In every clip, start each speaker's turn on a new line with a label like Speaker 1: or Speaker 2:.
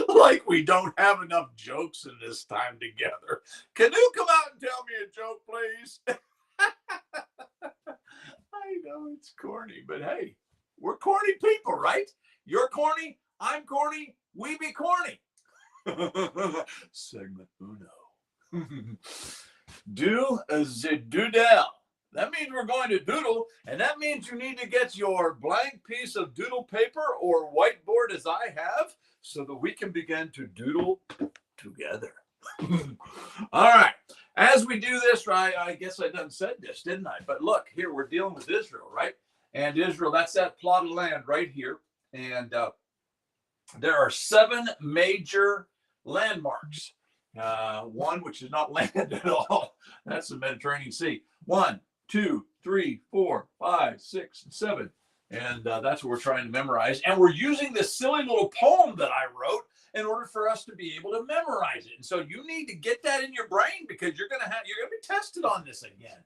Speaker 1: Like we don't have enough jokes in this time together. Can you come out and tell me a joke, please? I know it's corny, but hey, we're corny people, right? You're corny, I'm corny, we be corny. Segment uno. Do the doodle. That means we're going to doodle, and that means you need to get your blank piece of doodle paper or whiteboard as I have so that we can begin to doodle together. All right. As we do this, right, I guess I done said this, didn't I? But look, here we're dealing with Israel, right? And Israel, that's that plot of land right here. And there are 7 major landmarks. One which is not land at all. That's the Mediterranean Sea. 1, 2, 3, 4, 5, 6, and 7. And that's what we're trying to memorize. And we're using this silly little poem that I wrote in order for us to be able to memorize it. And so you need to get that in your brain because you're going to be tested on this again.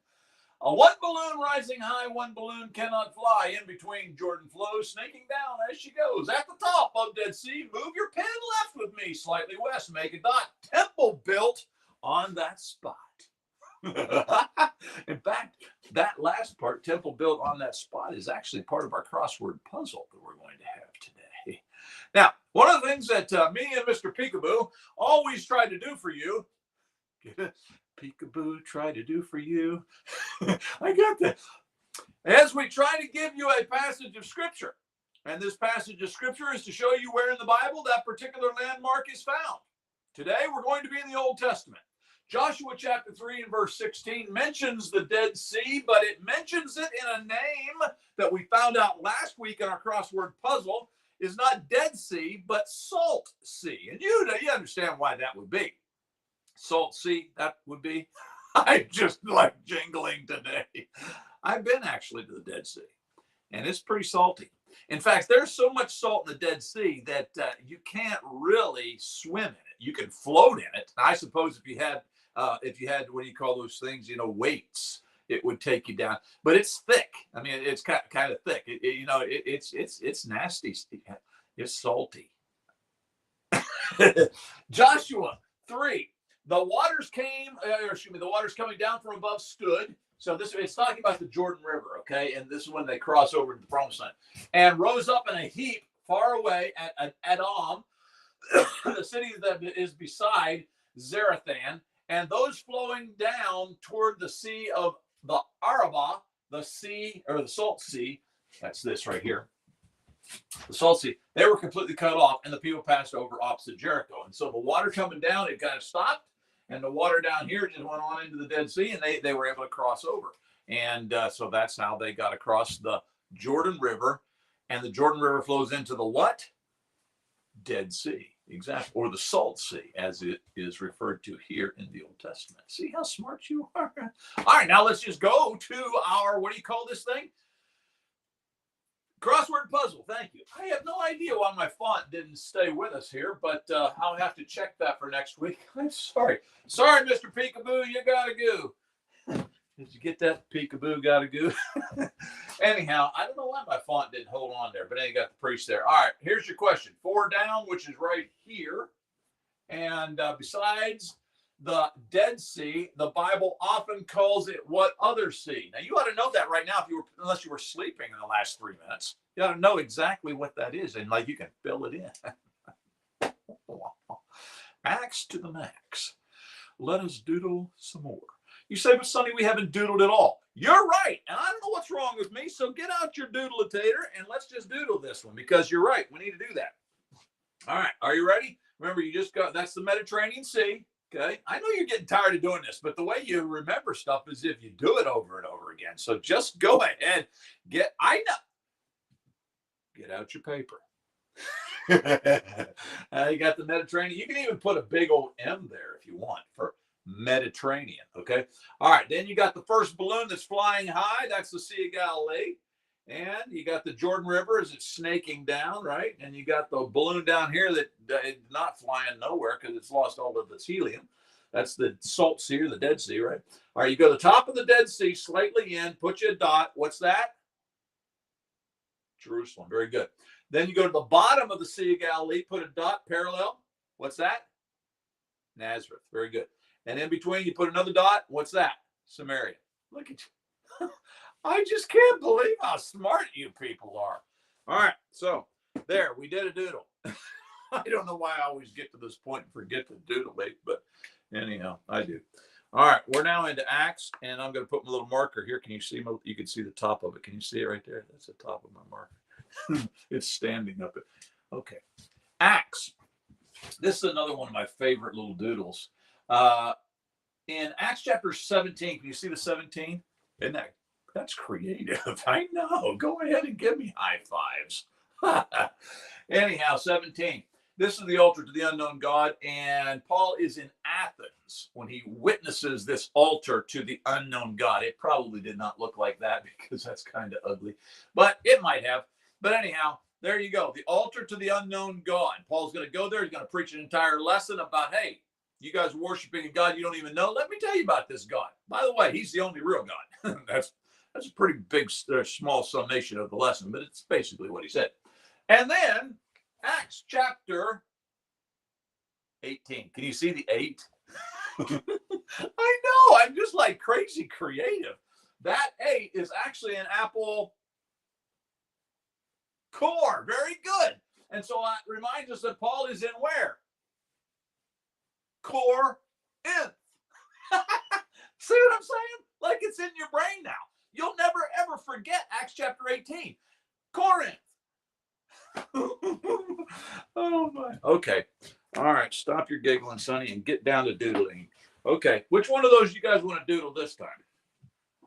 Speaker 1: One balloon rising high, one balloon cannot fly. In between Jordan flows, snaking down as she goes. At the top of Dead Sea, move your pen left with me. Slightly west, make a dot. Temple built on that spot. In fact, that last part, temple built on that spot, is actually part of our crossword puzzle that we're going to have today. Now, one of the things that me and Mr. Peekaboo always try to do for you, Peekaboo try to do for you. I got that. As we try to give you a passage of scripture, and this passage of scripture is to show you where in the Bible that particular landmark is found. Today, we're going to be in the Old Testament. Joshua chapter 3 and verse 16 mentions the Dead Sea, but it mentions it in a name that we found out last week in our crossword puzzle is not Dead Sea, but Salt Sea. And you understand why that would be. Salt Sea, that would be. I just like jingling today. I've been actually to the Dead Sea, and it's pretty salty. In fact, there's so much salt in the Dead Sea that you can't really swim in it. You can float in it. I suppose if you had what do you call those things? Weights. It would take you down, but it's thick. I mean, it's kind of thick. It's nasty. It's salty. Joshua 3. The waters the waters coming down from above stood. So it's talking about the Jordan River, okay? And this is when they cross over to the Promised Land. And rose up in a heap far away at Adam, the city that is beside Zarethan, and those flowing down toward the sea of the Arabah, the sea, or the Salt Sea. That's this right here. The Salt Sea. They were completely cut off, and the people passed over opposite Jericho. And so the water coming down, it kind of stopped. And the water down here just went on into the Dead Sea, and they were able to cross over. And so that's how they got across the Jordan River. And the Jordan River flows into the what? Dead Sea, exactly. Or the Salt Sea, as it is referred to here in the Old Testament. See how smart you are? All right, now let's just go to our, what do you call this thing? Crossword puzzle. Thank you. I have no idea why my font didn't stay with us here, but I'll have to check that for next week. I'm sorry. Sorry, Mr. Peekaboo, you gotta go. Did you get that? Peekaboo gotta go. Anyhow, I don't know why my font didn't hold on there, but then you got the priest there. All right, here's your question. 4 down, which is right here. And besides the Dead Sea, the Bible often calls it what other sea? Now, you ought to know that right now, unless you were sleeping in the last 3 minutes. You ought to know exactly what that is, and you can fill it in. Max to the max. Let us doodle some more. You say, but Sonny, we haven't doodled at all. You're right, and I don't know what's wrong with me, so get out your doodle-a-tater, and let's just doodle this one, because you're right. We need to do that. All right, are you ready? Remember, that's the Mediterranean Sea. Okay, I know you're getting tired of doing this, but the way you remember stuff is if you do it over and over again. So just go ahead, get out your paper. You got the Mediterranean. You can even put a big old M there if you want for Mediterranean. Okay. All right. Then you got the first balloon that's flying high. That's the Sea of Galilee. And you got the Jordan River as it's snaking down, right? And you got the balloon down here that is not flying nowhere because it's lost all of its helium. That's the Salt Sea or the Dead Sea, right? All right, you go to the top of the Dead Sea, slightly in, put you a dot. What's that? Jerusalem. Very good. Then you go to the bottom of the Sea of Galilee, put a dot parallel. What's that? Nazareth. Very good. And in between, you put another dot. What's that? Samaria. Look at you. I just can't believe how smart you people are. All right. So there, we did a doodle. I don't know why I always get to this point and forget to doodle, but anyhow, I do. All right. We're now into Acts, and I'm going to put my little marker here. Can you see you can see the top of it. Can you see it right there? That's the top of my marker. It's standing up. Okay. Acts. This is another one of my favorite little doodles. In Acts chapter 17, can you see the 17? Isn't that's creative? I know. Go ahead and give me high fives. Anyhow, 17. This is the altar to the unknown God, and Paul is in Athens when he witnesses this altar to the unknown God. It probably did not look like that because that's kind of ugly, but it might have. But anyhow, there you go. The altar to the unknown God. Paul's going to go there. He's going to preach an entire lesson about, hey, you guys are worshiping a God you don't even know. Let me tell you about this God. By the way, he's the only real God. That's a pretty big, small summation of the lesson, but it's basically what he said. And then Acts chapter 18. Can you see the 8? I know. I'm just like crazy creative. That 8 is actually an apple core. Very good. And so it reminds us that Paul is in where? Corinth. See what I'm saying? Like it's in your brain now. You'll never, ever forget Acts chapter 18. Corinth. Oh, my. Okay. All right. Stop your giggling, Sonny, and get down to doodling. Okay. Which one of those you guys want to doodle this time?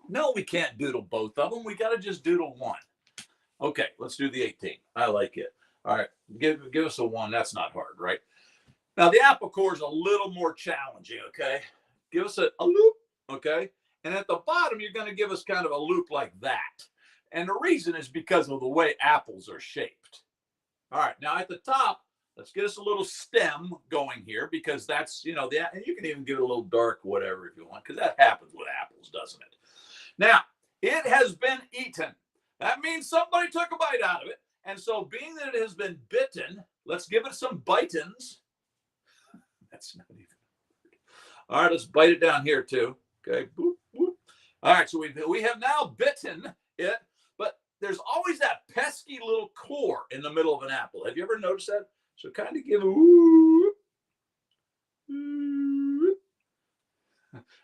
Speaker 1: No, we can't doodle both of them. We got to just doodle one. Okay. Let's do the 18. I like it. All right. Give us a 1. That's not hard, right? Now, the apple core is a little more challenging, okay? Give us a loop, okay? And at the bottom, you're going to give us kind of a loop like that. And the reason is because of the way apples are shaped. All right, now at the top, let's get us a little stem going here because that's, and you can even give it a little dark whatever if you want because that happens with apples, doesn't it? Now, it has been eaten. That means somebody took a bite out of it. And so being that it has been bitten, let's give it some bitins. That's not even. All right, let's bite it down here too. Okay. Boop, boop. All right, so we have now bitten it, but there's always that pesky little core in the middle of an apple. Have you ever noticed that? So kind of give a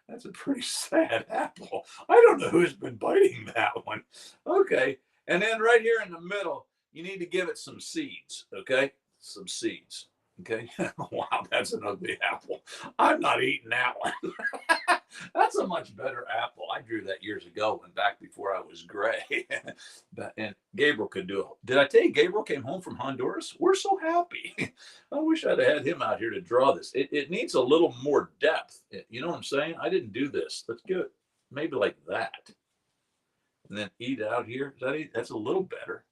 Speaker 1: That's a pretty sad apple. I don't know who's been biting that one. Okay. And then right here in the middle, you need to give it some seeds. Okay. Some seeds. Okay. Wow, that's an ugly apple. I'm not eating that one. That's a much better apple. I drew that years ago and back before I was gray. And Gabriel could do it. Did I tell you Gabriel came home from Honduras? We're so happy. I wish I'd had him out here to draw this. It needs a little more depth. You know what I'm saying? I didn't do this. Let's do it maybe like that. And then eat out here. That's a little better.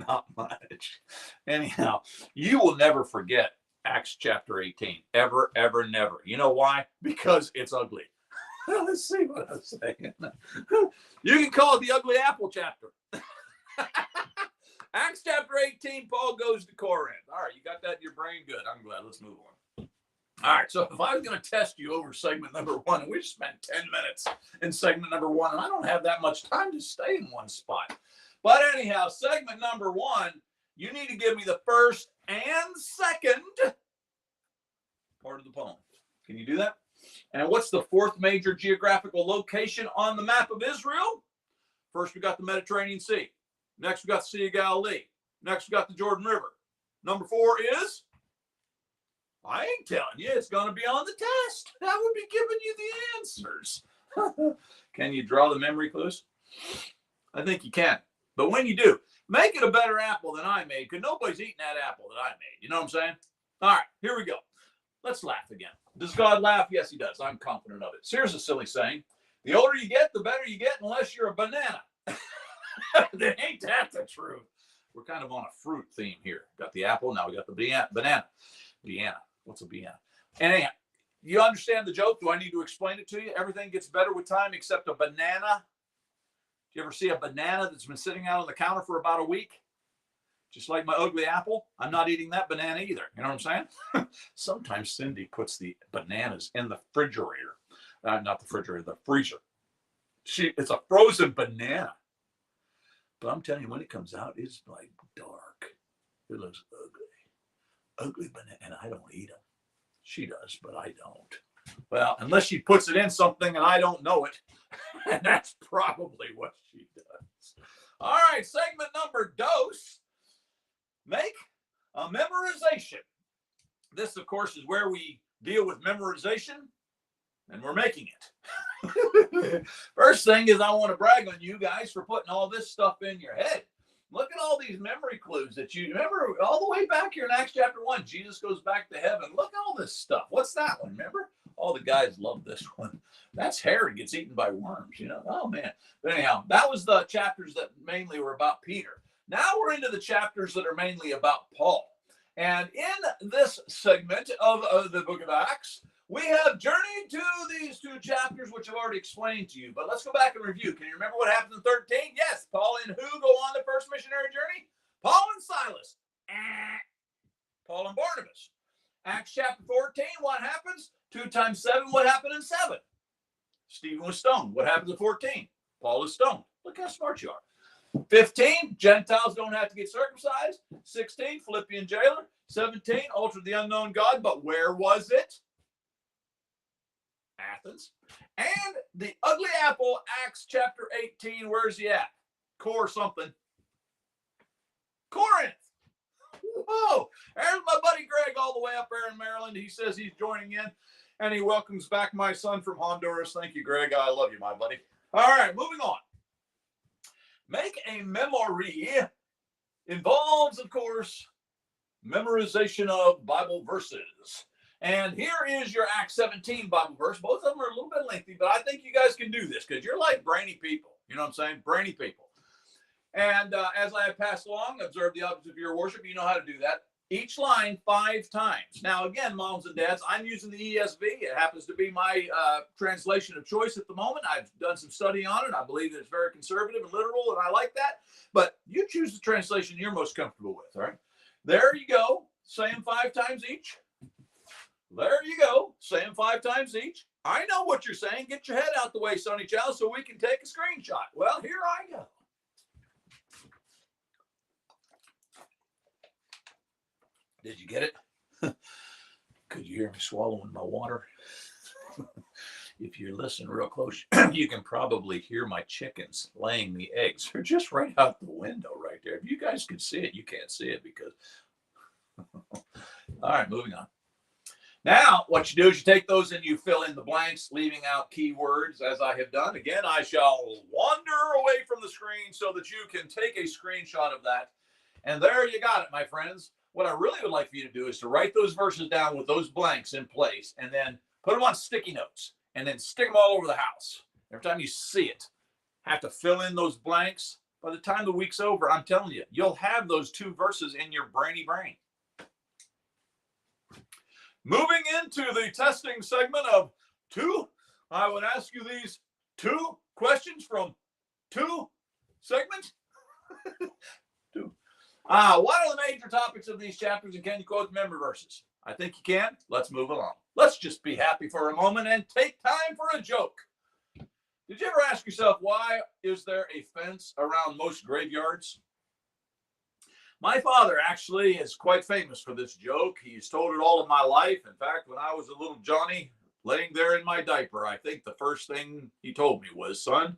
Speaker 1: Not much. Anyhow, you will never forget Acts chapter 18. Ever, ever, never. You know why? Because it's ugly. Let's see what I'm saying. You can call it the ugly apple chapter. Acts chapter 18, Paul goes to Corinth. All right, you got that in your brain? Good. I'm glad. Let's move on. All right, so if I was going to test you over segment number 1, and we spent 10 minutes in segment number 1, and I don't have that much time to stay in one spot. But anyhow, segment number 1, you need to give me the first and second part of the poem. Can you do that? And what's the 4th major geographical location on the map of Israel? First, we got the Mediterranean Sea. Next, we got the Sea of Galilee. Next, we got the Jordan River. Number 4 is, I ain't telling you, it's going to be on the test. That would be giving you the answers. Can you draw the memory clues? I think you can. But when you do, make it a better apple than I made, because nobody's eating that apple that I made. You know what I'm saying? All right, here we go. Let's laugh again. Does God laugh? Yes, he does. I'm confident of it. So here's a silly saying. The older you get, the better you get, unless you're a banana. Ain't that the truth? We're kind of on a fruit theme here. Got the apple, now we got the banana. Banana. What's a banana? And anyhow, you understand the joke? Do I need to explain it to you? Everything gets better with time except a banana. Do you ever see a banana that's been sitting out on the counter for about a week? Just like my ugly apple, I'm not eating that banana either. You know what I'm saying? Sometimes Cindy puts the bananas in the refrigerator. Not the refrigerator, the freezer. It's a frozen banana. But I'm telling you, when it comes out, it's like dark. It looks ugly. Ugly banana. And I don't eat them. She does, but I don't. Well, unless she puts it in something and I don't know it. And that's probably what she does. All right, segment number dose. Make a memorization. This, of course, is where we deal with memorization, and we're making it. First thing is I want to brag on you guys for putting all this stuff in your head. Look at all these memory clues that you remember all the way back here in Acts chapter 1. Jesus goes back to heaven. Look at all this stuff. What's that one? Remember? All the guys love this one. That's Herod gets eaten by worms, you know. Oh, man. But anyhow, that was the chapters that mainly were about Peter. Now we're into the chapters that are mainly about Paul. And in this segment of the book of Acts, we have journeyed to these two chapters, which I've already explained to you. But let's go back and review. Can you remember what happened in 13? Yes, Paul and who go on the first missionary journey? Paul and Silas. Paul and Barnabas. Acts chapter 14, what happens? 2 times 7, what happened in 7? Stephen was stoned. What happens in 14? Paul is stoned. Look how smart you are. 15, Gentiles don't have to get circumcised. 16, Philippian jailer. 17, altar of the unknown God. But where was it? Athens. And the ugly apple, Acts chapter 18, where's he at? Something. Corinth. Whoa. There's my buddy Greg all the way up there in Maryland. He says he's joining in, and he welcomes back my son from Honduras. Thank you, Greg. I love you, my buddy. All right, moving on. Make a memory involves, of course, memorization of Bible verses. And here is your Acts 17 Bible verse. Both of them are a little bit lengthy, but I think you guys can do this because you're like brainy people. You know what I'm saying? Brainy people. And as I have passed along, observe the objects of your worship. You know how to do that. Each line 5 times. Now, again, moms and dads, I'm using the ESV. It happens to be my translation of choice at the moment. I've done some study on it. I believe that it's very conservative and literal, and I like that. But you choose the translation you're most comfortable with, all right? There you go. Say them 5 times each. There you go. Say them 5 times each. I know what you're saying. Get your head out the way, Sonny Chow, so we can take a screenshot. Well, here I go. Did you get it? Could you hear me swallowing my water? If you listen real close, you can probably hear my chickens laying the eggs. They're just right out the window right there. If you guys could see it, you can't see it because... All right, moving on. Now, what you do is you take those and you fill in the blanks, leaving out keywords, as I have done. Again, I shall wander away from the screen so that you can take a screenshot of that. And there you got it, my friends. What I really would like for you to do is to write those verses down with those blanks in place and then put them on sticky notes and then stick them all over the house. Every time you see it, have to fill in those blanks. By the time the week's over, I'm telling you, you'll have those 2 verses in your brainy brain. Moving into the testing segment of 2, I would ask you these 2 questions from 2 segments. 2. What are the major topics of these chapters, and can you quote the memory verses? I think you can. Let's move along. Let's just be happy for a moment and take time for a joke. Did you ever ask yourself, why is there a fence around most graveyards? My father actually is quite famous for this joke. He's told it all of my life. In fact, when I was a little Johnny laying there in my diaper, I think the first thing he told me was, son,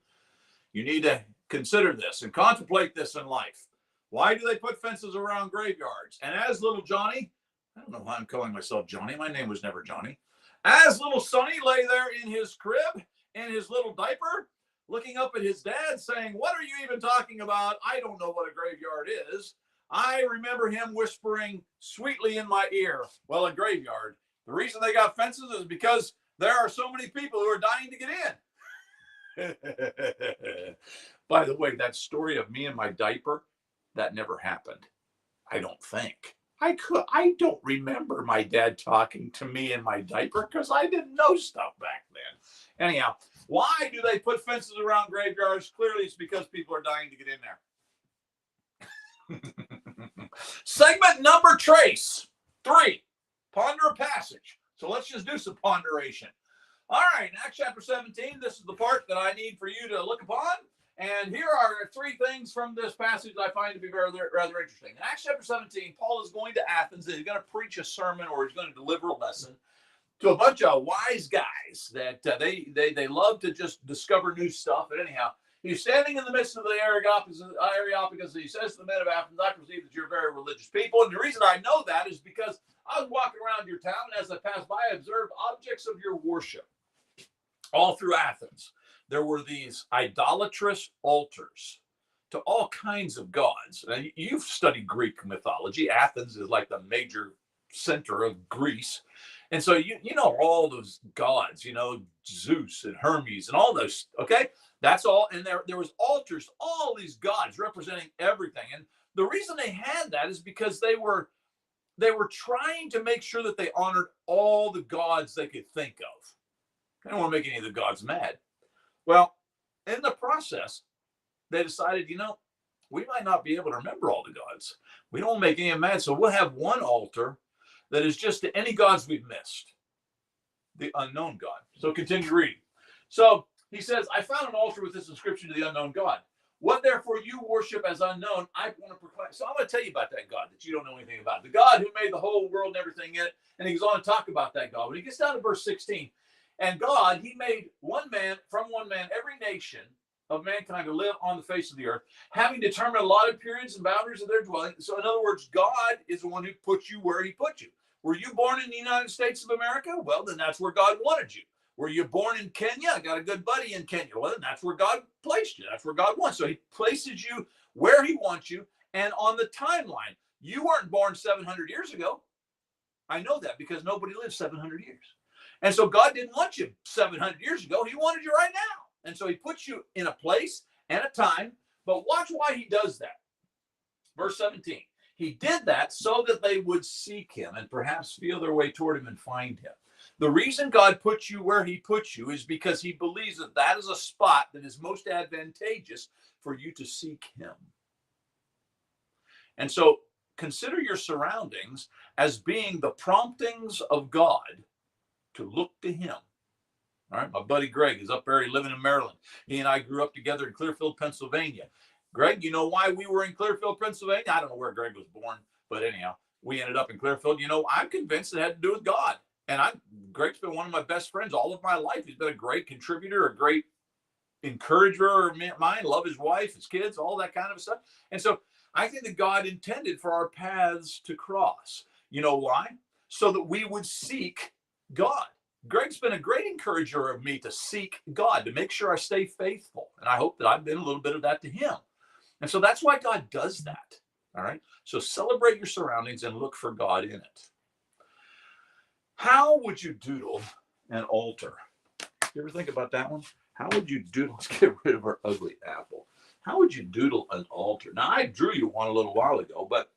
Speaker 1: you need to consider this and contemplate this in life. Why do they put fences around graveyards? And as little Johnny, I don't know why I'm calling myself Johnny. My name was never Johnny. As little Sonny lay there in his crib, in his little diaper, looking up at his dad saying, what are you even talking about? I don't know what a graveyard is. I remember him whispering sweetly in my ear, well, a graveyard. The reason they got fences is because there are so many people who are dying to get in. By the way, that story of me and my diaper, that never happened. I don't think. I don't remember my dad talking to me in my diaper because I didn't know stuff back then. Anyhow, why do they put fences around graveyards? Clearly, it's because people are dying to get in there. Segment number trace 3, ponder a passage. So let's just do some ponderation. All right, Acts chapter 17, this is the part that I need for you to look upon. And here are 3 things from this passage I find to be rather interesting. In Acts chapter 17, Paul is going to Athens. He's going to preach a sermon, or he's going to deliver a lesson to a bunch of wise guys that they love to just discover new stuff. But anyhow, he's standing in the midst of the Areopagus. He says to the men of Athens, I perceive that you're very religious people. And the reason I know that is because I was walking around your town, and as I passed by, I observed objects of your worship. All through Athens, there were these idolatrous altars to all kinds of gods. Now, you've studied Greek mythology. Athens is like the major center of Greece. And so you know all those gods, Zeus and Hermes and all those, okay? That's all. And there was altars, all these gods representing everything. And the reason they had that is because they were trying to make sure that they honored all the gods they could think of. I don't want to make any of the gods mad. Well, in the process, they decided, we might not be able to remember all the gods. We don't want to make any of them mad, so we'll have one altar that is just to any gods we've missed, the unknown God. So continue reading. So he says, I found an altar with this inscription to the unknown God. What therefore you worship as unknown, I want to proclaim. So I'm going to tell you about that God that you don't know anything about. The God who made the whole world and everything in it. And he goes on to talk about that God. When he gets down to verse 16, and God, he made from one man, every nation of mankind to live on the face of the earth, having determined allotted periods and boundaries of their dwelling. So in other words, God is the one who put you where he put you. Were you born in the United States of America? Well, then that's where God wanted you. Were you born in Kenya? I got a good buddy in Kenya. Well, then that's where God placed you. That's where God wants. So he places you where he wants you. And on the timeline, you weren't born 700 years ago. I know that because nobody lives 700 years. And so God didn't want you 700 years ago. He wanted you right now. And so he puts you in a place and a time. But watch why he does that. Verse 17. He did that so that they would seek him and perhaps feel their way toward him and find him. The reason God puts you where he puts you is because he believes that that is a spot that is most advantageous for you to seek him. And so consider your surroundings as being the promptings of God to look to him. All right, my buddy Greg is up there living in Maryland. He and I grew up together in Clearfield, Pennsylvania. Greg, you know why we were in Clearfield, Pennsylvania? I don't know where Greg was born, but anyhow, we ended up in Clearfield. I'm convinced it had to do with God. And Greg's been one of my best friends all of my life. He's been a great contributor, a great encourager of mine, love his wife, his kids, all that kind of stuff. And so I think that God intended for our paths to cross. You know why? So that we would seek God. Greg's been a great encourager of me to seek God, to make sure I stay faithful. And I hope that I've been a little bit of that to him. And so that's why God does that. All right. So celebrate your surroundings and look for God in it. How would you doodle an altar? You ever think about that one? How would you doodle? Let's get rid of our ugly apple. How would you doodle an altar? Now, I drew you one a little while ago, but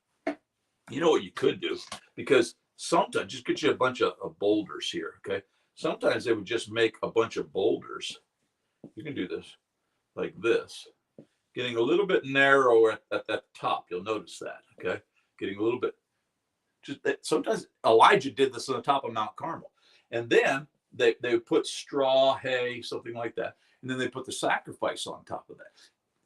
Speaker 1: you know what you could do? Because sometimes, just get you a bunch of boulders here, okay? Sometimes they would just make a bunch of boulders. You can do this like this. Getting a little bit narrower at that top. You'll notice that, okay? Getting a little bit. Sometimes Elijah did this on the top of Mount Carmel. And then they put straw, hay, something like that. And then they put the sacrifice on top of that.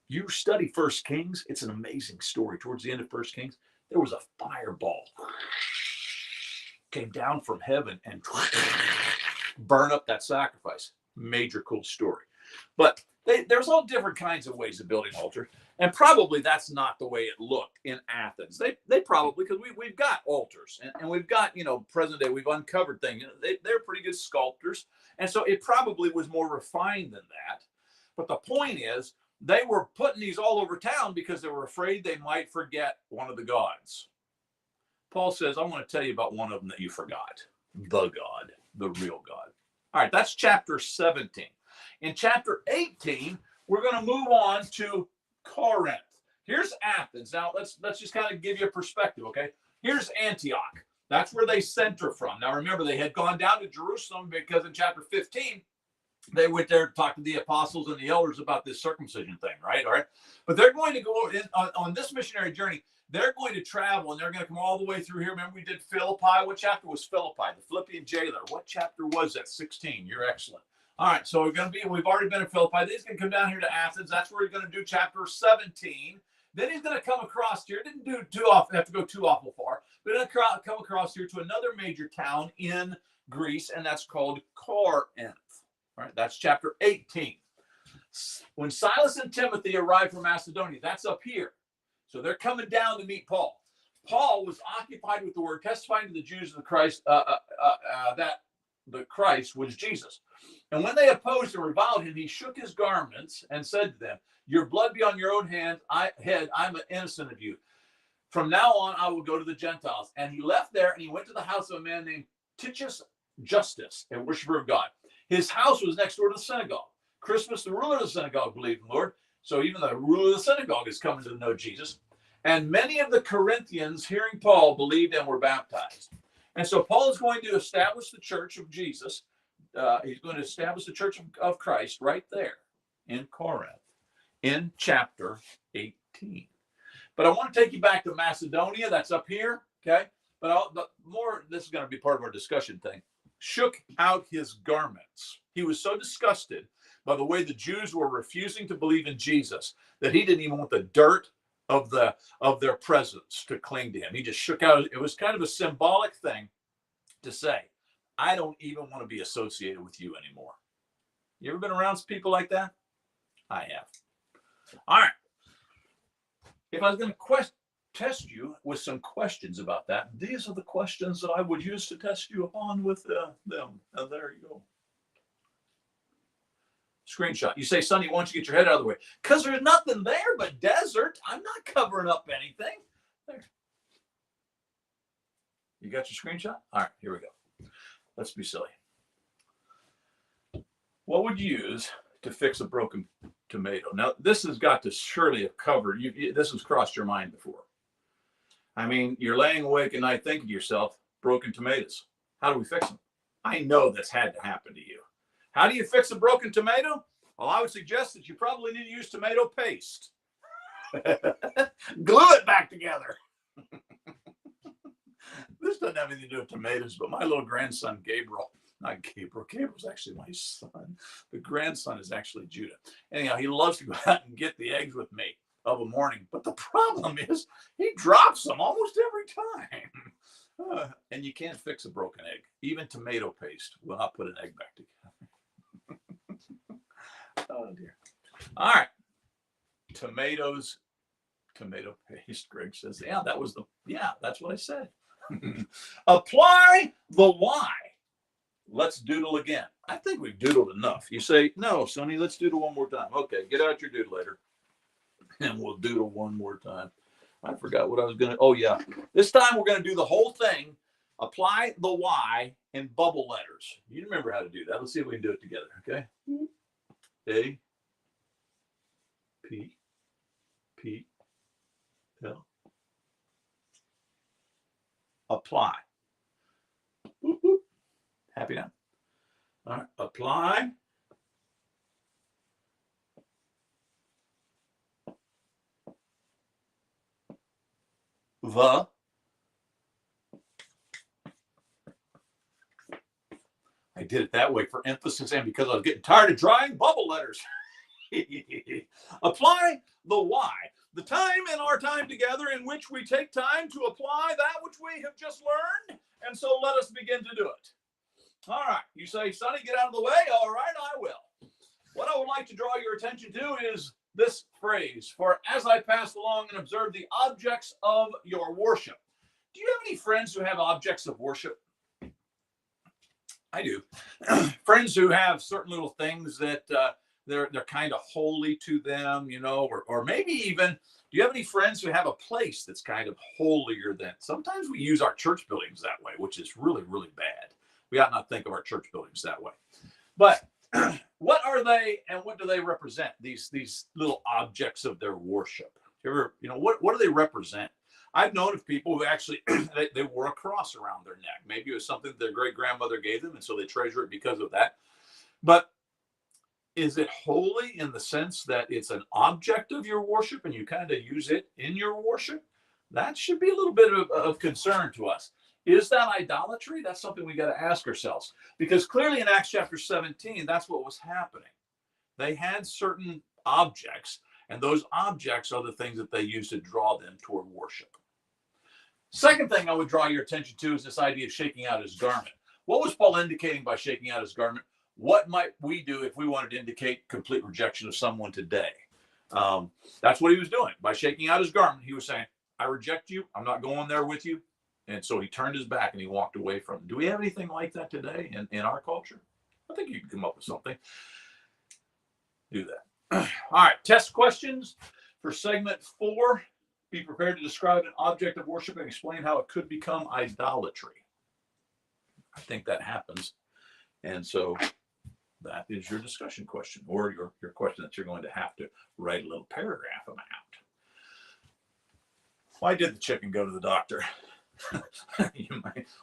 Speaker 1: You study 1 Kings, it's an amazing story. Towards the end of 1 Kings, there was a fireball. Came down from heaven and burn up that sacrifice. Major cool story. But there's all different kinds of ways of building altars. And probably that's not the way it looked in Athens. They probably, because we've got altars and we've got, present day, we've uncovered things. They're pretty good sculptors. And so it probably was more refined than that. But the point is, they were putting these all over town because they were afraid they might forget one of the gods. Paul says, I want to tell you about one of them that you forgot. The God, the real God. All right, that's chapter 17. In chapter 18, we're going to move on to Corinth. Here's Athens. Now, let's just kind of give you a perspective, okay? Here's Antioch. That's where they center from. Now, remember, they had gone down to Jerusalem because in chapter 15, they went there to talk to the apostles and the elders about this circumcision thing, right? All right. But they're going to go in on this missionary journey. they're going to travel, and they're going to come all the way through here. Remember, we did Philippi. What chapter was Philippi? The Philippian jailer. What chapter was that? 16. You're excellent. All right, so we've already been in Philippi. Then he's going to come down here to Athens. That's where he's going to do chapter 17. Then he's going to come across here. Didn't do too often, have to go too awful far. But he's going to come across here to another major town in Greece, and that's called Corinth. All right, that's chapter 18. When Silas and Timothy arrived from Macedonia, that's up here. So they're coming down to meet Paul. Paul was occupied with the word, testifying to the Jews of the Christ that the Christ was Jesus. And when they opposed and reviled him, he shook his garments and said to them, "Your blood be on your own head. I'm innocent of you. From now on, I will go to the Gentiles." And he left there and he went to the house of a man named Titius Justus, a worshiper of God. His house was next door to the synagogue. Crispus, the ruler of the synagogue, believed in the Lord. So even the ruler of the synagogue is coming to know Jesus. And many of the Corinthians, hearing Paul, believed and were baptized. And so Paul is going to establish the church of Jesus. He's going to establish the church of Christ right there in Corinth in chapter 18. But I want to take you back to Macedonia. That's up here, okay? But this is going to be part of our discussion thing. Shook out his garments. He was so disgusted by the way the Jews were refusing to believe in Jesus that he didn't even want the dirt of their presence to cling to him. He just shook out. It was kind of a symbolic thing to say, I don't even want to be associated with you anymore. You ever been around people like that? I have. All right. If I was going to test you with some questions about that, these are the questions that I would use to test you upon with them. And there you go. Screenshot. You say, Sonny, why don't you get your head out of the way? Because there's nothing there but desert. I'm not covering up anything. There. You got your screenshot? All right, here we go. Let's be silly. What would you use to fix a broken tomato? Now, this has got to surely have covered. This has crossed your mind before. I mean, you're laying awake at night thinking to yourself, broken tomatoes. How do we fix them? I know this had to happen to you. How do you fix a broken tomato? Well, I would suggest that you probably need to use tomato paste. Glue it back together. This doesn't have anything to do with tomatoes, but my little grandson, Gabriel's actually my son. The grandson is actually Judah. Anyhow, he loves to go out and get the eggs with me of a morning. But the problem is he drops them almost every time. And you can't fix a broken egg. Even tomato paste will not put an egg back together. Oh, dear. All right. Tomatoes, tomato paste, Greg says. Yeah, that's what I said. Apply the why. Let's doodle again. I think we've doodled enough. You say, no, Sonny, let's doodle one more time. Okay, get out your doodlator. And we'll doodle one more time. I forgot what I was going to. Oh, yeah. This time we're going to do the whole thing. Apply the why in bubble letters. You remember how to do that. Let's see if we can do it together, okay? A, P, P, L. Apply. Whoop, whoop. Happy now? All right. Apply. The. I did it that way for emphasis and because I was getting tired of drawing bubble letters. Apply the why. The time in our time together in which we take time to apply that which we have just learned. And so let us begin to do it. All right. You say, Sonny, get out of the way. All right, I will. What I would like to draw your attention to is this phrase, for as I pass along and observe the objects of your worship. Do you have any friends who have objects of worship? I do. Friends who have certain little things that they're kind of holy to them, you know, or maybe even, do you have any friends who have a place that's kind of holier than? Sometimes we use our church buildings that way, which is really, really bad. We ought not think of our church buildings that way. But what are they and what do they represent? These little objects of their worship. What do they represent? I've known of people who actually, they wore a cross around their neck. Maybe it was something their great grandmother gave them, and so they treasure it because of that. But is it holy in the sense that it's an object of your worship and you kind of use it in your worship? That should be a little bit of concern to us. Is that idolatry? That's something we got to ask ourselves. Because clearly in Acts chapter 17, that's what was happening. They had certain objects, and those objects are the things that they use to draw them toward worship. Second thing I would draw your attention to is this idea of shaking out his garment. What was Paul indicating by shaking out his garment? What might we do if we wanted to indicate complete rejection of someone today? That's what he was doing. By shaking out his garment, he was saying, I reject you. I'm not going there with you. And so he turned his back and he walked away from them. Do we have anything like that today in our culture? I think you can come up with something. Do that. All right, test questions for segment 4. Be prepared to describe an object of worship and explain how it could become idolatry. I think that happens. And so that is your discussion question, or your question that you're going to have to write a little paragraph about. Why did the chicken go to the doctor?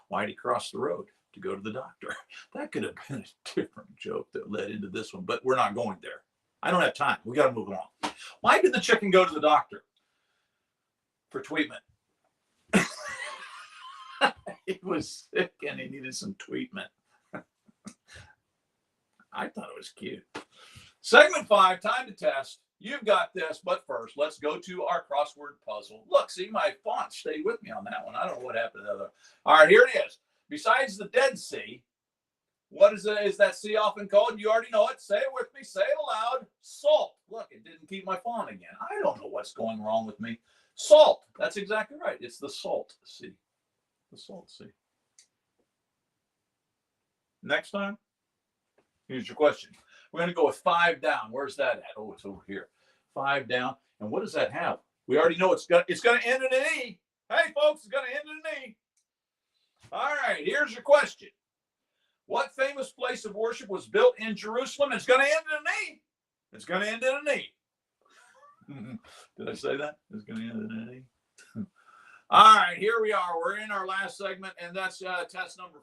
Speaker 1: Why did he cross the road to go to the doctor? That could have been a different joke that led into this one, but we're not going there. I don't have time. We got to move along. Why did the chicken go to the doctor? For treatment. He was sick and he needed some treatment. I thought it was cute. Segment 5, time to test. You've got this, but first, let's go to our crossword puzzle. Look, see, my font stayed with me on that one. I don't know what happened to the other. All right, here it is. Besides the Dead Sea, what is that sea often called? You already know it. Say it with me. Say it aloud. Salt. Look, it didn't keep my font again. I don't know what's going wrong with me. Salt. That's exactly right. It's the Salt Sea. The Salt Sea. Next time, here's your question. We're going to go with 5 down. Where's that at? Oh, it's over here. 5 down. And what does that have? We already know it's going to end in an E. Hey, folks, it's going to end in an E. All right, here's your question. What famous place of worship was built in Jerusalem? It's going to end in an E. It's going to end in an E. Did I say that? It's going to end in an E. All right, here we are. We're in our last segment, and that's test number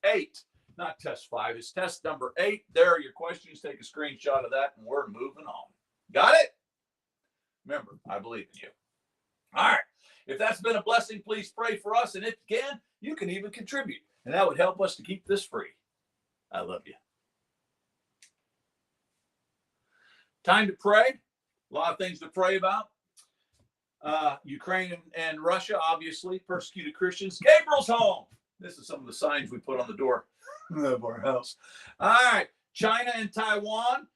Speaker 1: 8. Not test 5. It's test number 8. There are your questions. Take a screenshot of that, and we're moving on. Got it? Remember, I believe in you. All right. If that's been a blessing, please pray for us. And if you can, you can even contribute. And that would help us to keep this free. I love you. Time to pray. A lot of things to pray about. Ukraine and Russia, obviously. Persecuted Christians. Gabriel's home. This is some of the signs we put on the door of our house. All right. China and Taiwan.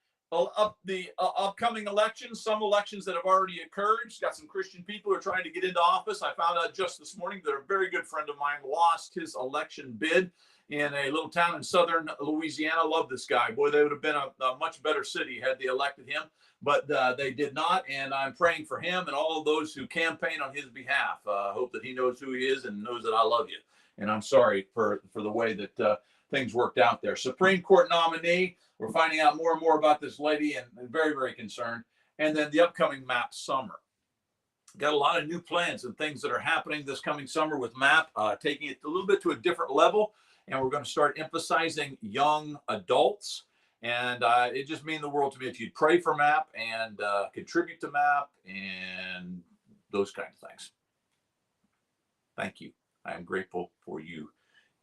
Speaker 1: The upcoming elections, some elections that have already occurred. Got some Christian people who are trying to get into office. I found out just this morning that a very good friend of mine lost his election bid in a little town in southern Louisiana. Love this guy. Boy, they would have been a much better city had they elected him, but they did not, and I'm praying for him and all of those who campaign on his behalf. I hope that he knows who he is and knows that I love you, and I'm sorry for the way that things worked out there. Supreme Court nominee. We're finding out more and more about this lady and very, very concerned. And then the upcoming MAP summer. Got a lot of new plans and things that are happening this coming summer with MAP, taking it a little bit to a different level. And we're going to start emphasizing young adults. And it just means the world to me if you'd pray for MAP and contribute to MAP and those kinds of things. Thank you. I am grateful for you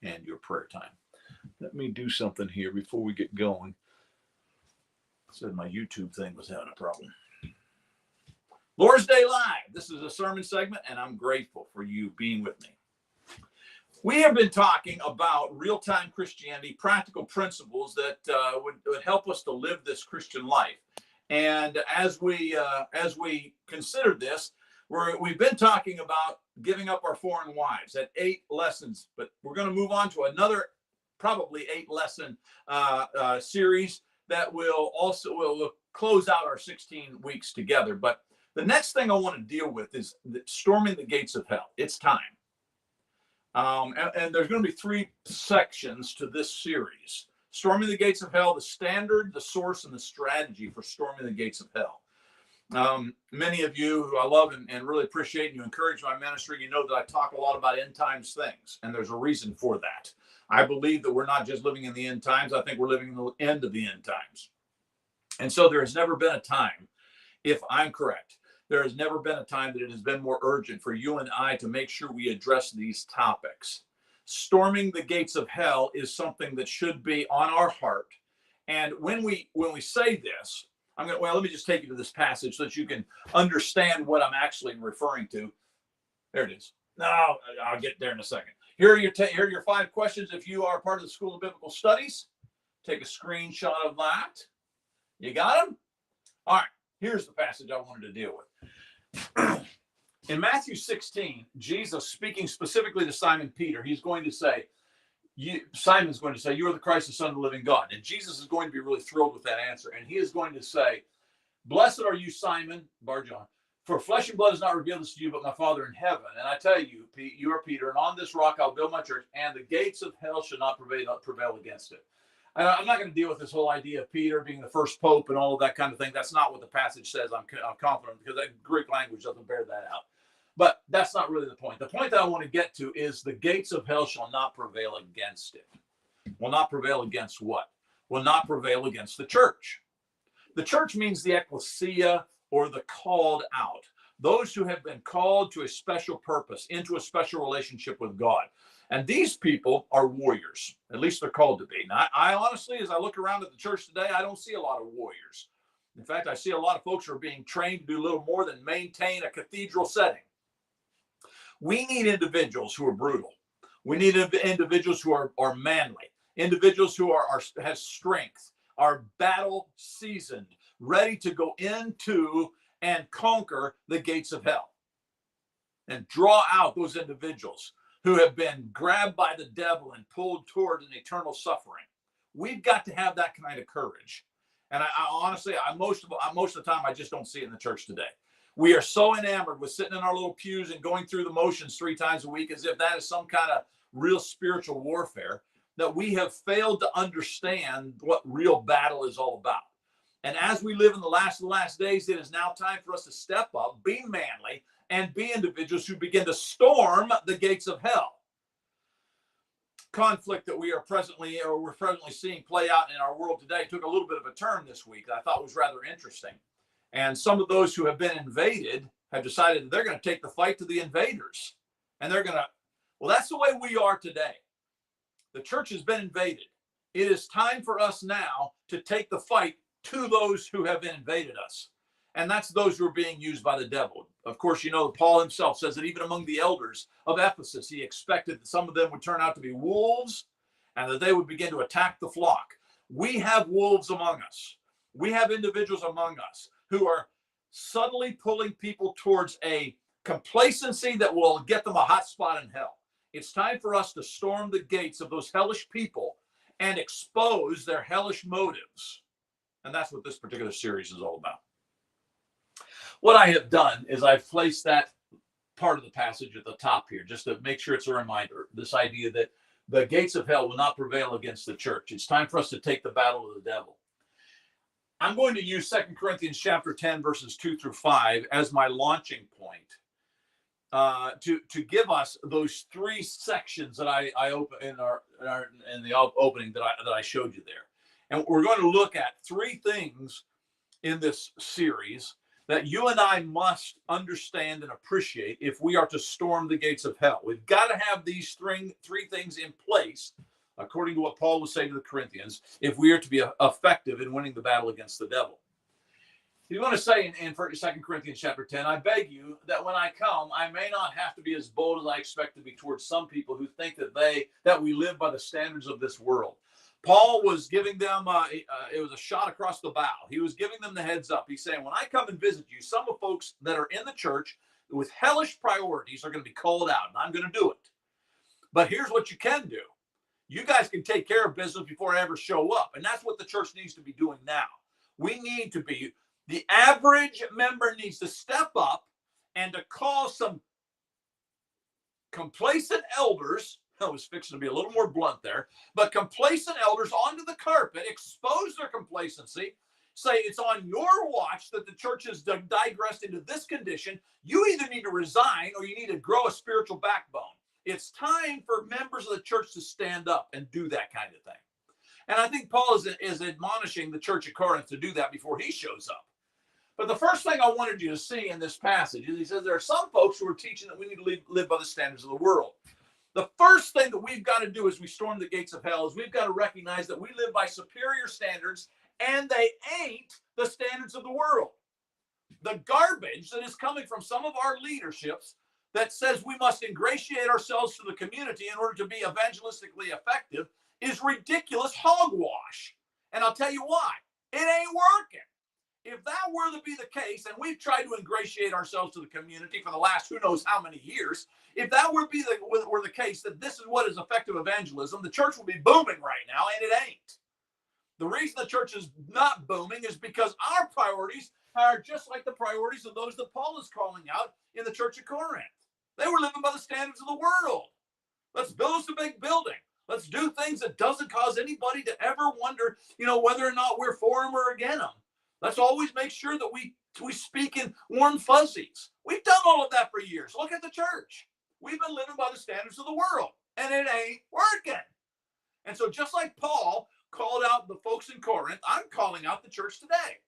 Speaker 1: and your prayer time. Let me do something here before we get going. Said my YouTube thing was having a problem. Lord's Day Live. This is a sermon segment, and I'm grateful for you being with me. We have been talking about real-time Christianity, practical principles that would help us to live this Christian life. And as we consider this, we've been talking about giving up our foreign wives at 8 lessons, but we're going to move on to another probably 8-lesson series that will close out our 16 weeks together. But the next thing I want to deal with is storming the gates of hell. It's time. And there's going to be 3 sections to this series. Storming the gates of hell, the standard, the source, and the strategy for storming the gates of hell. Many of you who I love and really appreciate, and you encourage my ministry, you know that I talk a lot about end times things, and there's a reason for that. I believe that we're not just living in the end times. I think we're living in the end of the end times. And so there has never been a time, if I'm correct, there has never been a time that it has been more urgent for you and I to make sure we address these topics. Storming the gates of hell is something that should be on our heart. And when we say this, let me just take you to this passage so that you can understand what I'm actually referring to. There it is. No, I'll get there in a second. Here are your 5 questions. If you are part of the School of Biblical Studies, take a screenshot of that. You got them? All right. Here's the passage I wanted to deal with. In Matthew 16, Jesus, speaking specifically to Simon Peter, Simon's going to say, you are the Christ, the Son of the living God. And Jesus is going to be really thrilled with that answer. And he is going to say, blessed are you, Simon, Bar-John, for flesh and blood has not revealed this to you, but my Father in heaven. And I tell you, you are Peter, and on this rock I'll build my church, and the gates of hell shall not prevail against it. And I'm not going to deal with this whole idea of Peter being the first pope and all of that kind of thing. That's not what the passage says. I'm confident, because that Greek language doesn't bear that out. But that's not really the point. The point that I want to get to is the gates of hell shall not prevail against it. Will not prevail against what? Will not prevail against the church. The church means the ecclesia, or the called out. Those who have been called to a special purpose, into a special relationship with God. And these people are warriors. At least they're called to be. Now, I honestly, as I look around at the church today, I don't see a lot of warriors. In fact, I see a lot of folks who are being trained to do little more than maintain a cathedral setting. We need individuals who are brutal. We need individuals who are manly, individuals who have strength, are battle seasoned, ready to go into and conquer the gates of hell, and draw out those individuals who have been grabbed by the devil and pulled toward an eternal suffering. We've got to have that kind of courage. And I honestly, most of the time, I just don't see it in the church today. We are so enamored with sitting in our little pews and going through the motions 3 times a week, as if that is some kind of real spiritual warfare, that we have failed to understand what real battle is all about. And as we live in the last days, it is now time for us to step up, be manly, and be individuals who begin to storm the gates of hell. Conflict that we're presently seeing play out in our world today took a little bit of a turn this week that I thought was rather interesting. And some of those who have been invaded have decided that they're going to take the fight to the invaders. And that's the way we are today. The church has been invaded. It is time for us now to take the fight to those who have invaded us. And that's those who are being used by the devil. Of course, Paul himself says that even among the elders of Ephesus, he expected that some of them would turn out to be wolves and that they would begin to attack the flock. We have wolves among us. We have individuals among us who are subtly pulling people towards a complacency that will get them a hot spot in hell. It's time for us to storm the gates of those hellish people and expose their hellish motives. And that's what this particular series is all about. What I have done is I've placed that part of the passage at the top here, just to make sure it's a reminder, this idea that the gates of hell will not prevail against the church. It's time for us to take the battle of the devil. I'm going to use 2 Corinthians chapter 10, verses 2 through 5 as my launching point to give us those 3 sections that I open in the opening that I showed you there. And we're going to look at 3 things in this series that you and I must understand and appreciate if we are to storm the gates of hell. We've got to have these 3 things in place, according to what Paul was saying to the Corinthians, if we are to be effective in winning the battle against the devil. He's going to say in 2 Corinthians chapter 10, I beg you that when I come, I may not have to be as bold as I expect to be towards some people who think that we live by the standards of this world. Paul was giving them, it was a shot across the bow. He was giving them the heads up. He's saying, when I come and visit you, some of folks that are in the church with hellish priorities are going to be called out, and I'm going to do it. But here's what you can do. You guys can take care of business before I ever show up. And that's what the church needs to be doing now. The average member needs to step up and to call some complacent elders. I was fixing to be a little more blunt there, but complacent elders onto the carpet, expose their complacency, say it's on your watch that the church has digressed into this condition. You either need to resign or you need to grow a spiritual backbone. It's time for members of the church to stand up and do that kind of thing. And I think Paul is admonishing the church at Corinth to do that before he shows up. But the first thing I wanted you to see in this passage is he says there are some folks who are teaching that we need to live by the standards of the world. The first thing that we've got to do as we storm the gates of hell is we've got to recognize that we live by superior standards, and they ain't the standards of the world. The garbage that is coming from some of our leaderships that says we must ingratiate ourselves to the community in order to be evangelistically effective is ridiculous hogwash. And I'll tell you why. It ain't working. If that were to be the case, and we've tried to ingratiate ourselves to the community for the last who knows how many years, if that were the case, that this is what is effective evangelism, the church would be booming right now, and it ain't. The reason the church is not booming is because our priorities are just like the priorities of those that Paul is calling out in the church of Corinth. They were living by the standards of the world. Let's build us a big building. Let's do things that doesn't cause anybody to ever wonder, whether or not we're for them or against them. Let's always make sure that we speak in warm fuzzies. We've done all of that for years. Look at the church. We've been living by the standards of the world, and it ain't working. And so just like Paul called out the folks in Corinth, I'm calling out the church today.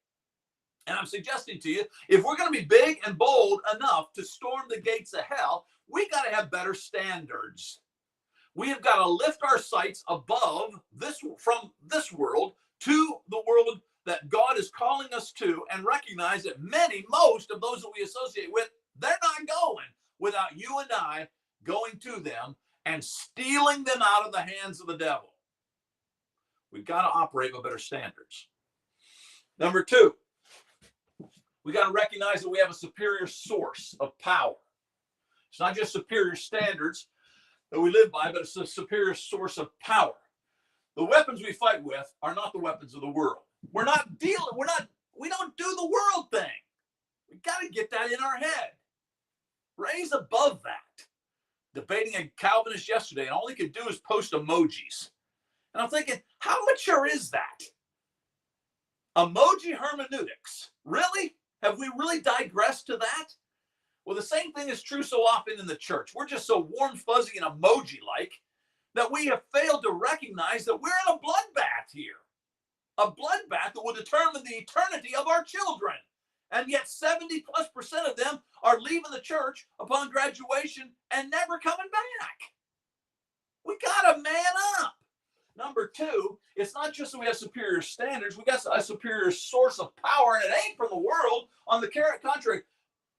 Speaker 1: And I'm suggesting to you, if we're going to be big and bold enough to storm the gates of hell, we got to have better standards. We have got to lift our sights above from this world to the world that God is calling us to, and recognize that most of those that we associate with, they're not going without you and I going to them and stealing them out of the hands of the devil. We've got to operate with better standards. Number two, we got to recognize that we have a superior source of power. It's not just superior standards that we live by, but it's a superior source of power. The weapons we fight with are not the weapons of the world. We don't do the world thing. We got to get that in our head. Raise above that. Debating a Calvinist yesterday, and all he could do is post emojis. And I'm thinking, how mature is that? Emoji hermeneutics. Really? Have we really digressed to that? Well, the same thing is true so often in the church. We're just so warm, fuzzy, and emoji-like that we have failed to recognize that we're in a bloodbath here. A bloodbath that will determine the eternity of our children. And yet 70+% of them are leaving the church upon graduation and never coming back. We got to man up. Number two, it's not just that we have superior standards. We got a superior source of power, and it ain't from the world. On the contrary,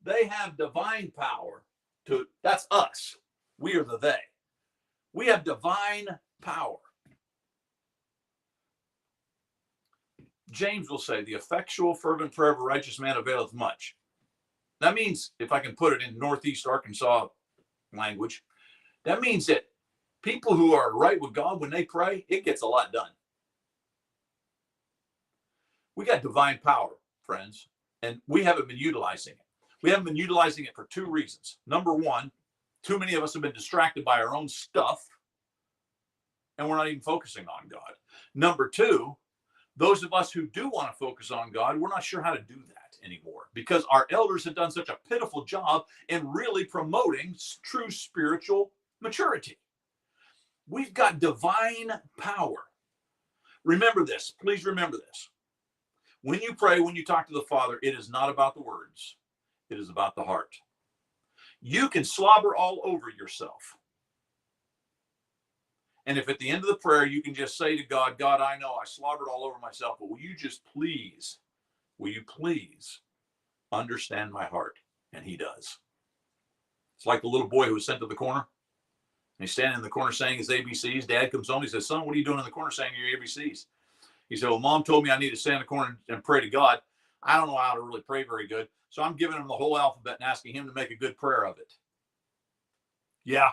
Speaker 1: they have divine power. That's us. We are the they. We have divine power. James will say, the effectual, fervent prayer of a righteous man availeth much. That means, if I can put it in Northeast Arkansas language, that means that people who are right with God, when they pray, it gets a lot done. We got divine power, friends, and we haven't been utilizing it. We haven't been utilizing it for two reasons. Number one, too many of us have been distracted by our own stuff, and we're not even focusing on God. Number two, those of us who do want to focus on God, we're not sure how to do that anymore because our elders have done such a pitiful job in really promoting true spiritual maturity. We've got divine power. Remember this. Please remember this. When you pray, when you talk to the Father, it is not about the words. It is about the heart. You can slobber all over yourself. And if at the end of the prayer, you can just say to God, God, I know I slobbered all over myself, but will you please understand my heart? And he does. It's like the little boy who was sent to the corner. And he's standing in the corner saying his ABCs. Dad comes home. He says, son, what are you doing in the corner saying your ABCs? He said, well, Mom told me I need to stand in the corner and pray to God. I don't know how to really pray very good. So I'm giving him the whole alphabet and asking him to make a good prayer of it. Yeah.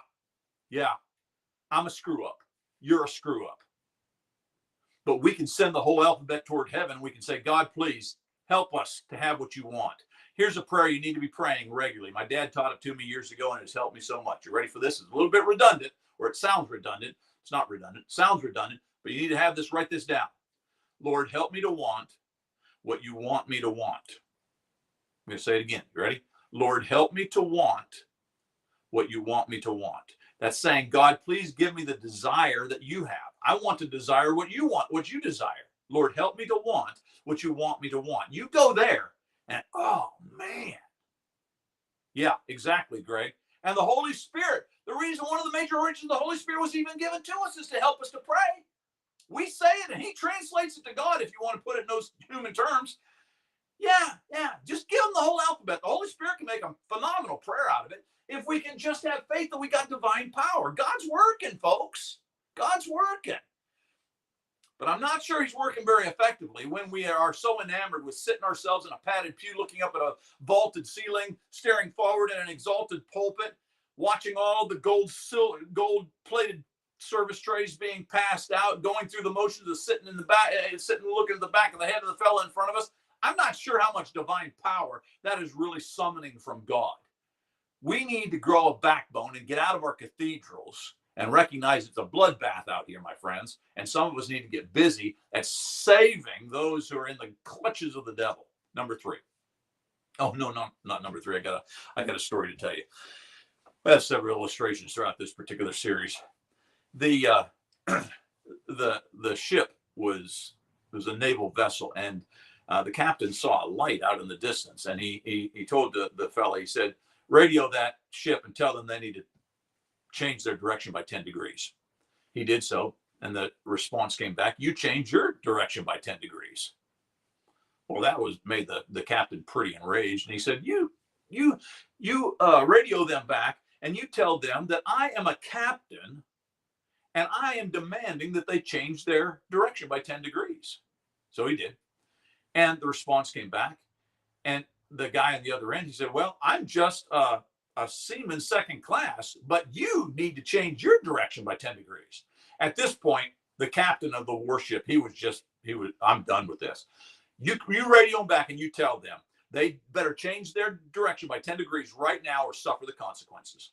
Speaker 1: I'm a screw up. You're a screw up. But we can send the whole alphabet toward heaven. We can say, God, please help us to have what you want. Here's a prayer you need to be praying regularly. My dad taught it to me years ago, and it has helped me so much. You ready for this? It's a little bit redundant, or it sounds redundant. It's not redundant. It sounds redundant, but you need to have this. Write this down. Lord, help me to want what you want me to want. I'm going to say it again. You ready? Lord, help me to want what you want me to want. That's saying, God, please give me the desire that you have. I want to desire what you want, what you desire. Lord, help me to want what you want me to want. You go there And oh, man. Yeah, exactly, Greg. And the Holy Spirit, the reason one of the major origins of the Holy Spirit was even given to us is to help us to pray. We say it and he translates it to God if you want to put it in those human terms. Yeah. Just give them the whole alphabet. The Holy Spirit can make a phenomenal prayer out of it if we can just have faith that we got divine power. God's working, folks. God's working. But I'm not sure he's working very effectively when we are so enamored with sitting ourselves in a padded pew, looking up at a vaulted ceiling, staring forward at an exalted pulpit, watching all the gold-plated service trays being passed out, going through the motions of sitting in the back, sitting looking at the back of the head of the fellow in front of us. I'm not sure how much divine power that is really summoning from God. We need to grow a backbone and get out of our cathedrals and recognize it's a bloodbath out here, my friends. And some of us need to get busy at saving those who are in the clutches of the devil. Number 3. Oh, no, not number 3. I got a story to tell you. I have several illustrations throughout this particular series. The ship was a naval vessel, and the captain saw a light out in the distance, and he told the fella, he said, radio that ship and tell them they need to change their direction by 10 degrees. He did so, and the response came back, you change your direction by 10 degrees. Well, that made the captain pretty enraged, and he said, you radio them back, and you tell them that I am a captain, and I am demanding that they change their direction by 10 degrees. So he did. And the response came back. And the guy on the other end, he said, well, I'm just a seaman second class, but you need to change your direction by 10 degrees. At this point, the captain of the warship, I'm done with this. You radio them back and you tell them they better change their direction by 10 degrees right now or suffer the consequences.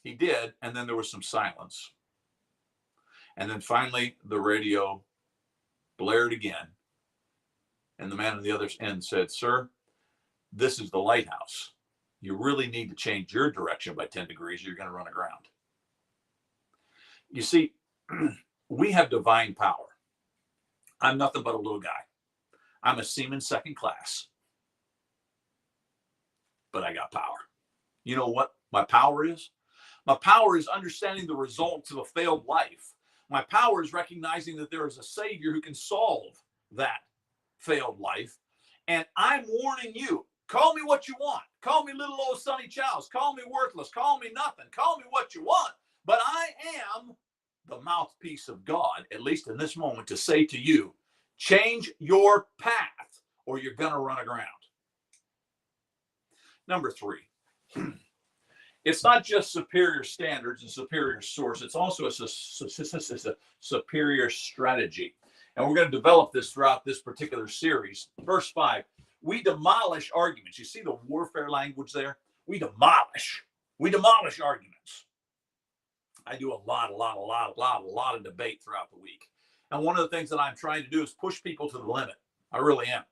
Speaker 1: He did, and then there was some silence. And then finally, the radio blared again. And the man on the other end said, sir, this is the lighthouse. You really need to change your direction by 10 degrees. You're going to run aground. You see, we have divine power. I'm nothing but a little guy. I'm a seaman second class. But I got power. You know what my power is? My power is understanding the results of a failed life. My power is recognizing that there is a Savior who can solve that failed life. And I'm warning you, call me what you want. Call me little old Sonny Chows. Call me worthless. Call me nothing. Call me what you want. But I am the mouthpiece of God, at least in this moment, to say to you, change your path or you're going to run aground. Number 3. It's not just superior standards and superior source. It's also a superior strategy. And we're going to develop this throughout this particular series. Verse 5, we demolish arguments. You see the warfare language there? We demolish arguments. I do a lot of debate throughout the week. And one of the things that I'm trying to do is push people to the limit. I really am.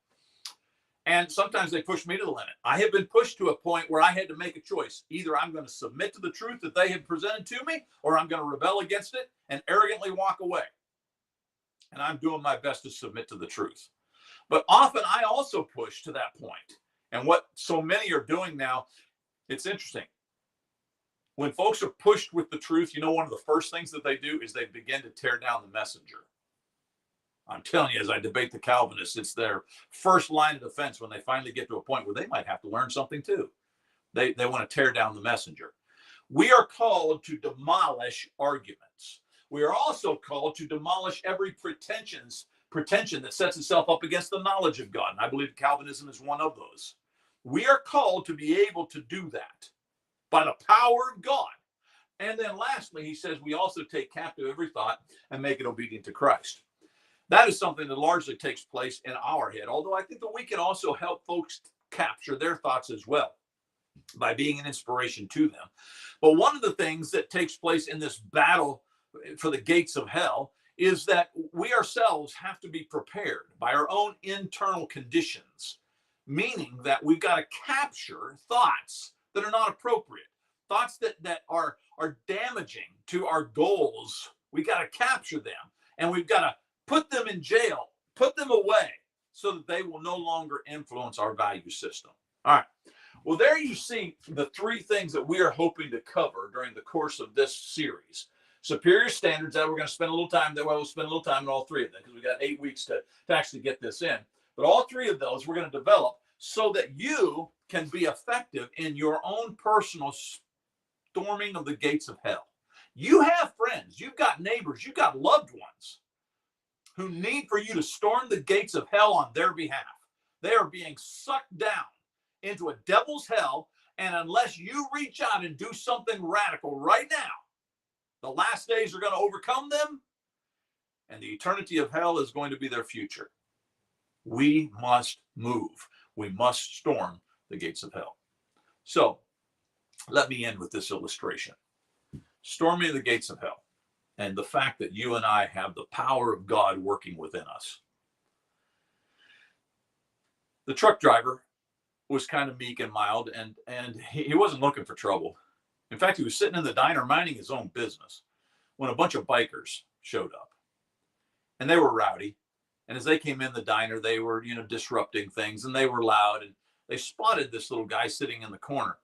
Speaker 1: And sometimes they push me to the limit. I have been pushed to a point where I had to make a choice. Either I'm going to submit to the truth that they have presented to me, or I'm going to rebel against it and arrogantly walk away. And I'm doing my best to submit to the truth. But often I also push to that point. And what so many are doing now, it's interesting. When folks are pushed with the truth, you know, one of the first things that they do is they begin to tear down the messenger. I'm telling you, as I debate the Calvinists, it's their first line of defense when they finally get to a point where they might have to learn something too. They want to tear down the messenger. We are called to demolish arguments. We are also called to demolish every pretension that sets itself up against the knowledge of God. And I believe Calvinism is one of those. We are called to be able to do that by the power of God. And then lastly, he says we also take captive every thought and make it obedient to Christ. That is something that largely takes place in our head, although I think that we can also help folks capture their thoughts as well by being an inspiration to them. But one of the things that takes place in this battle for the gates of hell is that we ourselves have to be prepared by our own internal conditions, meaning that we've got to capture thoughts that are not appropriate, thoughts that are damaging to our goals. We got to capture them, and we've got to put them in jail, put them away, so that they will no longer influence our value system. All right. Well, there you see the three things that we are hoping to cover during the course of this series. Superior standards, that we're going to spend a little time, that we'll spend a little time in all three of them because we got 8 weeks to actually get this in. But all three of those we're going to develop so that you can be effective in your own personal storming of the gates of hell. You have friends, you've got neighbors, you've got loved ones who need for you to storm the gates of hell on their behalf. They are being sucked down into a devil's hell, and unless you reach out and do something radical right now, the last days are going to overcome them, and the eternity of hell is going to be their future. We must move. We must storm the gates of hell. So let me end with this illustration. Storming the gates of hell, and the fact that you and I have the power of God working within us. The truck driver was kind of meek and mild, and he wasn't looking for trouble. In fact, he was sitting in the diner minding his own business when a bunch of bikers showed up, and they were rowdy. And as they came in the diner, they were, disrupting things, and they were loud, and they spotted this little guy sitting in the corner,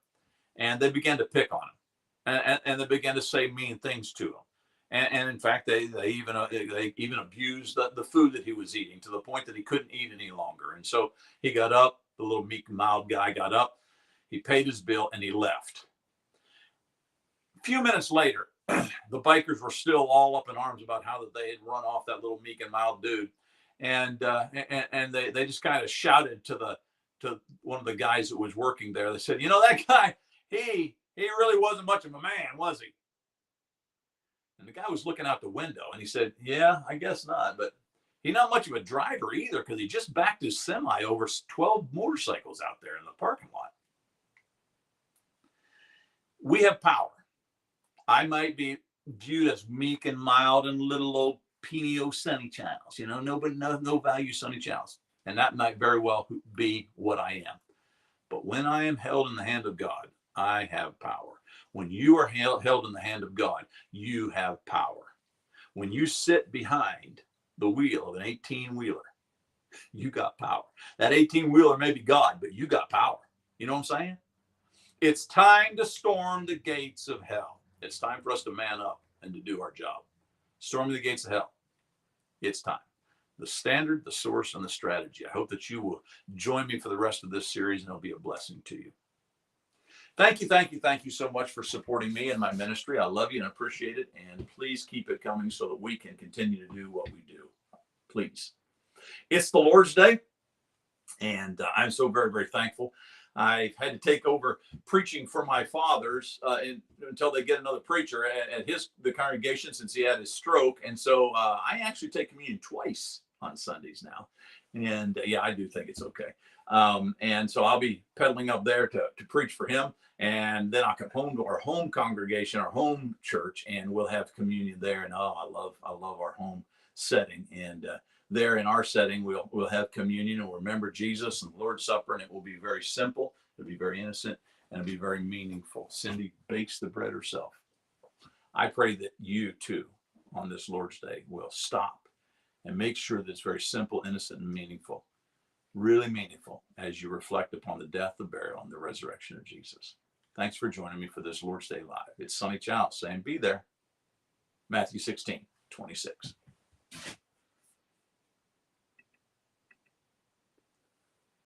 Speaker 1: and they began to pick on him, and they began to say mean things to him. And in fact, they even abused the food that he was eating to the point that he couldn't eat any longer. And so he got up, the little meek and mild guy got up, he paid his bill, and he left. A few minutes later, the bikers were still all up in arms about how that they had run off that little meek and mild dude. And they just kind of shouted to one of the guys that was working there. They said, that guy, he really wasn't much of a man, was he? And the guy was looking out the window, and he said, yeah, I guess not. But he's not much of a driver either, because he just backed his semi over 12 motorcycles out there in the parking lot. We have power. I might be viewed as meek and mild and little old Pinio Sunny Childs, nobody knows, no value Sunny Childs. And that might very well be what I am. But when I am held in the hand of God, I have power. When you are held in the hand of God, you have power. When you sit behind the wheel of an 18-wheeler, you got power. That 18-wheeler may be God, but you got power. You know what I'm saying? It's time to storm the gates of hell. It's time for us to man up and to do our job. Storming the gates of hell. It's time. The standard, the source, and the strategy. I hope that you will join me for the rest of this series, and it'll be a blessing to you. Thank you so much for supporting me and my ministry. I love you and appreciate it. And please keep it coming so that we can continue to do what we do. Please. It's the Lord's Day, and I'm so very, very thankful. I had to take over preaching for my fathers until they get another preacher at the congregation since he had his stroke. And so I actually take communion twice on Sundays now. And yeah, I do think it's okay. And so I'll be pedaling up there to preach for him. And then I'll come home to our home congregation, our home church, and we'll have communion there. And I love our home setting. And there in our setting, we'll have communion and we'll remember Jesus and the Lord's Supper, and it will be very simple, it'll be very innocent, and it'll be very meaningful. Cindy bakes the bread herself. I pray that you too, on this Lord's Day, will stop and make sure that it's very simple, innocent, and meaningful, really meaningful, as you reflect upon the death, the burial, and the resurrection of Jesus. Thanks for joining me for this Lord's Day Live. It's Sonny Child saying, be there. Matthew 16:26.